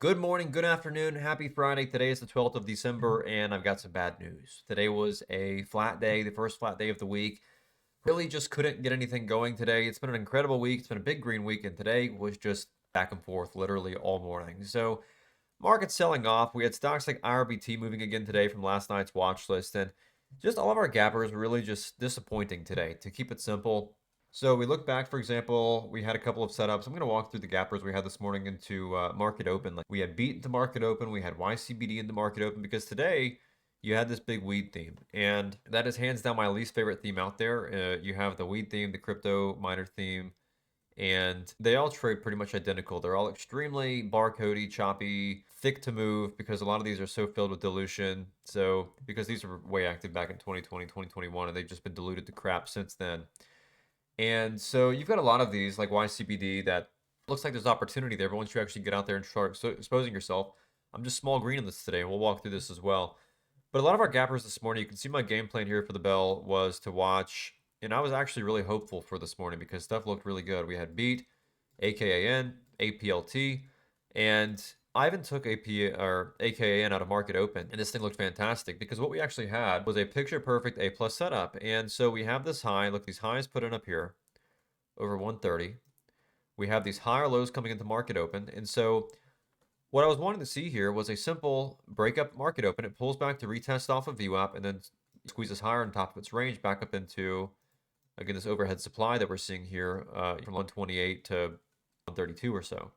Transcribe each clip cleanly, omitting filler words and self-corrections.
Good morning, good afternoon, happy Friday. Today is the 12th of December, and I've got some bad news. Today was a flat day, the first flat day of the week. Really just couldn't get anything going today. It's been an incredible week. It's been a big green week, and today was just back and forth literally all morning. So, market's selling off. We had stocks like IRBT moving again today from last night's watch list, and just all of our gappers were really just disappointing today. To keep it simple, so we look back, for example, we had a couple of setups. I'm going to walk through the gappers we had this morning into market open. Like we had beat into market open, we had YCBD into market open because today you had this big weed theme, and that is hands down my least favorite theme out there. You have the weed theme, the crypto miner theme, and they all trade pretty much identical. They're all extremely barcodey, choppy, thick to move because a lot of these are so filled with dilution. So because these were way active back in 2020, 2021, and they've just been diluted to crap since then. And so you've got a lot of these like YCBD that looks like there's opportunity there, but once you actually get out there and start exposing yourself, I'm just small green on this today, and we'll walk through this as well. But a lot of our gappers this morning, you can see my game plan here for the bell was to watch, and I was actually really hopeful for this morning because stuff looked really good. We had beat, AKAN, APLT, and I even took AP or AKAN out of market open, and this thing looked fantastic because what we actually had was a picture perfect A plus setup. And so we have this high, look, these highs put in up here over 130. We have these higher lows coming into market open. And so what I was wanting to see here was a simple breakup market open. It pulls back to retest off of VWAP and then squeezes higher on top of its range back up into, again, this overhead supply that we're seeing here from 128 to 132 or so.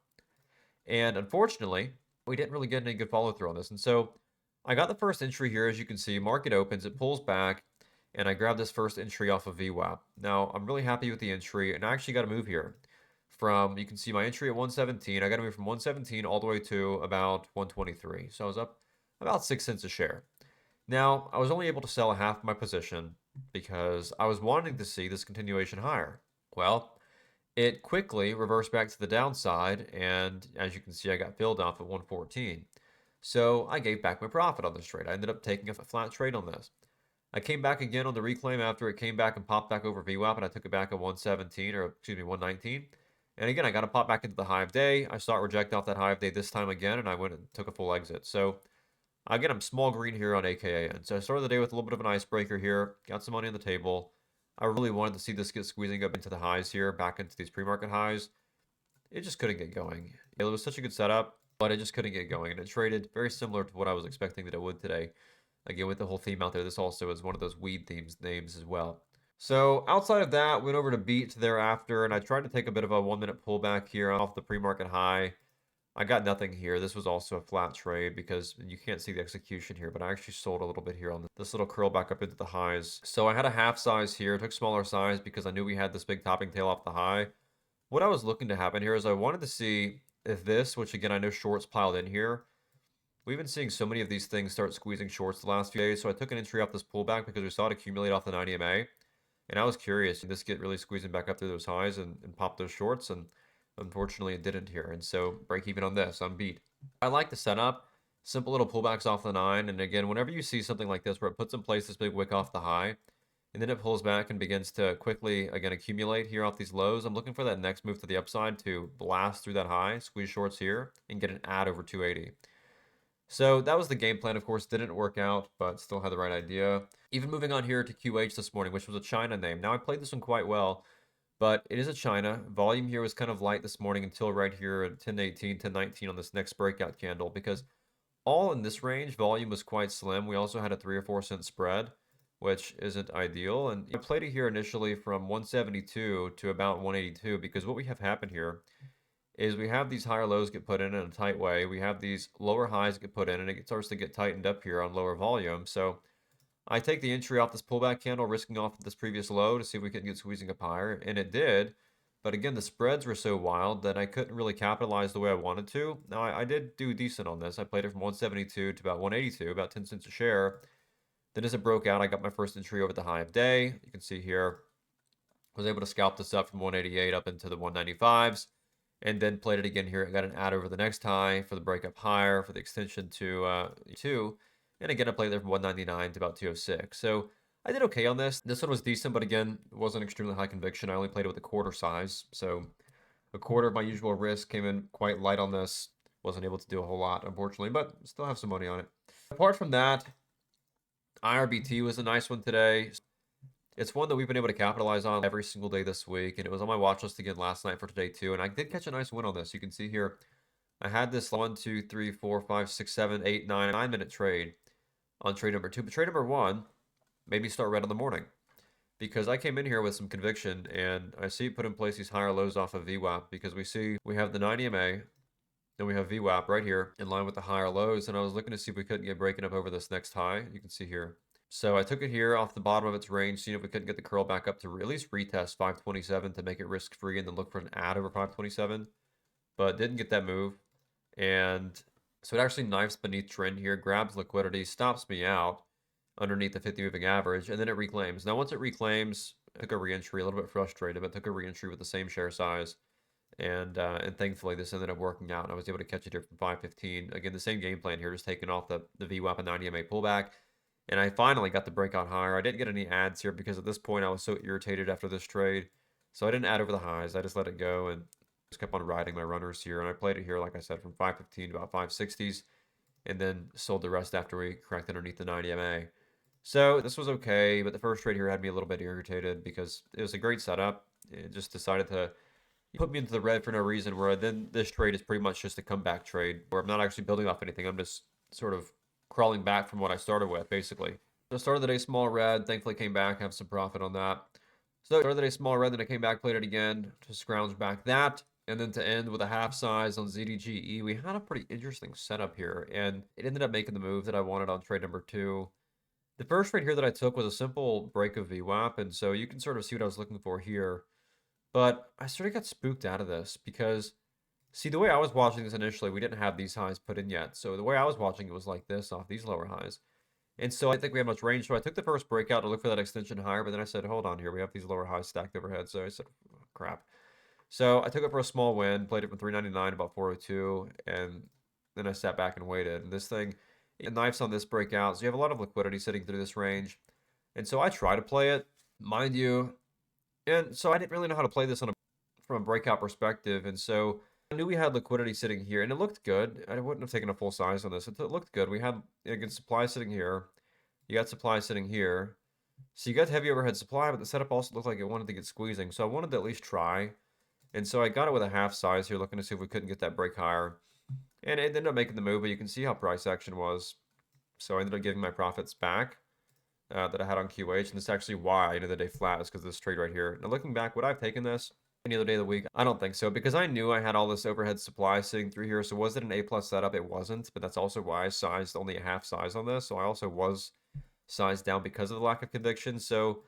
And unfortunately, we didn't really get any good follow through on this. And so I got the first entry here. As you can see, market opens, it pulls back, and I grabbed this first entry off of VWAP. Now, I'm really happy with the entry, and I actually got to move here from, you can see my entry at 117. I got to move from 117 all the way to about 123. So I was up about 6 cents a share. Now, I was only able to sell half my position because I was wanting to see this continuation higher. Well, it quickly reversed back to the downside, and as you can see, I got filled off at 114. So I gave back my profit on this trade. I ended up taking a flat trade on this. I came back again on the reclaim after it came back and popped back over VWAP, and I took it back at 117, or excuse me, 119. And again, I got to pop back into the high of day. I saw it reject off that high of day this time again, and I went and took a full exit. So again, I'm small green here on AKAN. So I started the day with a little bit of an icebreaker here, got some money on the table. I really wanted to see this get squeezing up into the highs here, back into these pre-market highs. It just couldn't get going. It was such a good setup, but it just couldn't get going. And it traded very similar to what I was expecting that it would today. Again, with the whole theme out there, this also is one of those weed themes names as well. So outside of that, went over to beat thereafter, and I tried to take a bit of a 1 minute pullback here off the pre-market high. I got nothing here. This was also a flat trade because you can't see the execution here, but I actually sold a little bit here on this little curl back up into the highs. So I had a half size here, took smaller size because I knew we had this big topping tail off the high. What I was looking to happen here is I wanted to see if this, which again, I know shorts piled in here. We've been seeing so many of these things start squeezing shorts the last few days. So I took an entry off this pullback because we saw it accumulate off the 90 MA. And I was curious, did this get really squeezing back up through those highs and pop those shorts? And unfortunately, it didn't here. And so break even on this, I'm beat. I like the setup. Simple little pullbacks off the 9. And again, whenever you see something like this where it puts in place this big wick off the high, and then it pulls back and begins to quickly, again, accumulate here off these lows, I'm looking for that next move to the upside to blast through that high, squeeze shorts here, and get an add over 280. So that was the game plan. Of course, didn't work out, but still had the right idea. Even moving on here to QH this morning, which was a China name. Now, I played this one quite well, but it is a China. Volume here was kind of light this morning until right here at 1018, 1019 on this next breakout candle, because all in this range, volume was quite slim. We also had a 3 or 4 cent spread, which isn't ideal. And I played it here initially from 172 to about 182, because what we have happen here is we have these higher lows get put in a tight way. We have these lower highs get put in, and it starts to get tightened up here on lower volume. So I take the entry off this pullback candle, risking off this previous low to see if we can get squeezing up higher, and it did. But again, the spreads were so wild that I couldn't really capitalize the way I wanted to. Now, I did do decent on this. I played it from 172 to about 182, about 10 cents a share. Then as it broke out, I got my first entry over the high of day. You can see here, I was able to scalp this up from 188 up into the 195s, and then played it again here. I got an add over the next high for the breakup higher, for the extension to 2. And again, I played there from 199 to about 206. So I did okay on this. This one was decent, but again, it wasn't extremely high conviction. I only played it with a quarter size. So a quarter of my usual risk came in quite light on this. Wasn't able to do a whole lot, unfortunately, but still have some money on it. Apart from that, IRBT was a nice one today. It's one that we've been able to capitalize on every single day this week, and it was on my watch list again last night for today too. And I did catch a nice win on this. You can see here, I had this 1, 2, 3, 4, 5, 6, 7, 8, 9, 9-minute trade on trade number 2. But trade number 1 made me start red in the morning because I came in here with some conviction, and I see it put in place these higher lows off of VWAP because we have the 90 MA, and we have VWAP right here in line with the higher lows. And I was looking to see if we couldn't get breaking up over this next high. You can see here. So I took it here off the bottom of its range, seeing if we couldn't get the curl back up to at least retest 527 to make it risk-free and then look for an add over 527. But didn't get that move. And so it actually knifes beneath trend here, grabs liquidity, stops me out underneath the 50 moving average, and then it reclaims. Now once it reclaims, I took a re-entry, a little bit frustrated, but took a re-entry with the same share size. And thankfully this ended up working out, and I was able to catch it here from 515. Again, the same game plan here, just taking off the VWAP and 90 MA pullback. And I finally got the breakout higher. I didn't get any ads here because at this point I was so irritated after this trade. So I didn't add over the highs. I just let it go and just kept on riding my runners here. And I played it here, like I said, from 515 to about 560s. And then sold the rest after we cracked underneath the 90 MA. So this was okay, but the first trade here had me a little bit irritated because it was a great setup. It just decided to put me into the red for no reason, where then this trade is pretty much just a comeback trade where I'm not actually building off anything. I'm just sort of crawling back from what I started with, basically. So I started the day small red, thankfully came back, have some profit on that. So I started the day small red, then I came back, played it again to scrounge back that, and then to end with a half size on ZDGE. We had a pretty interesting setup here, and it ended up making the move that I wanted on trade number 2. The first trade here that I took was a simple break of VWAP, and so you can sort of see what I was looking for here. But I sort of got spooked out of this because, see, the way I was watching this initially, we didn't have these highs put in yet. So the way I was watching it was like this off these lower highs. And so I think we have much range. So I took the first breakout to look for that extension higher, but then I said, hold on here. We have these lower highs stacked overhead. So I said, oh, crap. So I took it for a small win, played it from 399 about 402, and then I sat back and waited. And this thing, it knifes on this breakout. So you have a lot of liquidity sitting through this range. And so I try to play it, mind you. And so I didn't really know how to play this from a breakout perspective. And so I knew we had liquidity sitting here, and it looked good. I wouldn't have taken a full size on this. It looked good. We had, again, supply sitting here. You got supply sitting here. So you got heavy overhead supply, but the setup also looked like it wanted to get squeezing. So I wanted to at least try. And so I got it with a half size here, looking to see if we couldn't get that break higher. And it ended up making the move, but you can see how price action was. So I ended up giving my profits back that I had on QH. And this is actually why I ended the day flat, is because of this trade right here. Now looking back, would I have taken this any other day of the week? I don't think so, because I knew I had all this overhead supply sitting through here. So was it an A+ setup? It wasn't, but that's also why I sized only a half size on this. So I also was sized down because of the lack of conviction. So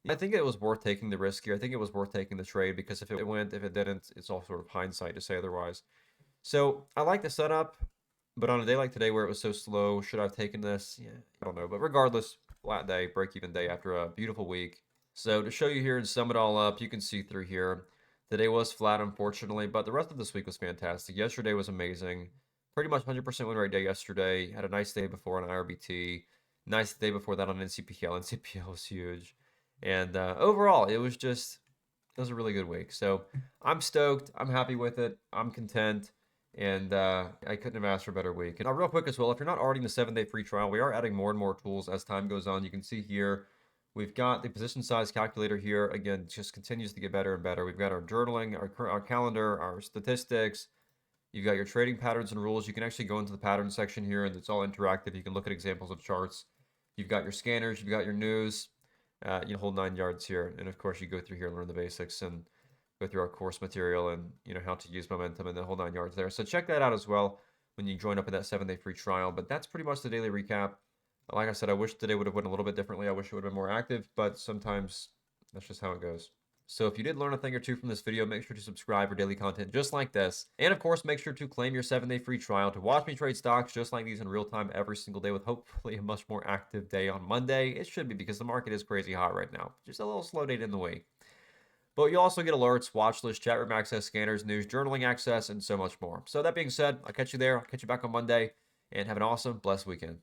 I think it was worth taking the risk here. I think it was worth taking the trade, because if it went, if it didn't, it's all sort of hindsight to say otherwise. So I like the setup, but on a day like today where it was so slow, should I have taken this? Yeah, I don't know. But regardless, flat day, break-even day after a beautiful week. So to show you here and sum it all up, you can see through here. The day was flat, unfortunately, but the rest of this week was fantastic. Yesterday was amazing. Pretty much 100% win rate day yesterday. Had a nice day before on IRBT. Nice day before that on NCPL. NCPL was huge. And overall, it was a really good week. So I'm stoked. I'm happy with it. I'm content. And I couldn't have asked for a better week. And real quick as well, if you're not already in the 7-day free trial, we are adding more and more tools as time goes on. You can see here, we've got the position size calculator here. Again, just continues to get better and better. We've got our journaling, our calendar, our statistics. You've got your trading patterns and rules. You can actually go into the pattern section here, and it's all interactive. You can look at examples of charts. You've got your scanners. You've got your news. You hold 9 yards here. And of course, you go through here and learn the basics and go through our course material and, how to use momentum and the whole 9 yards there. So check that out as well when you join up in that 7-day free trial. But that's pretty much the daily recap. Like I said, I wish today would have went a little bit differently. I wish it would have been more active, but sometimes that's just how it goes. So if you did learn a thing or two from this video, make sure to subscribe for daily content just like this. And of course, make sure to claim your 7-day free trial to watch me trade stocks just like these in real time every single day, with hopefully a much more active day on Monday. It should be, because the market is crazy hot right now. Just a little slow day in the week. But you'll also get alerts, watch list, chat room access, scanners, news, journaling access, and so much more. So that being said, I'll catch you there. I'll catch you back on Monday, and have an awesome, blessed weekend.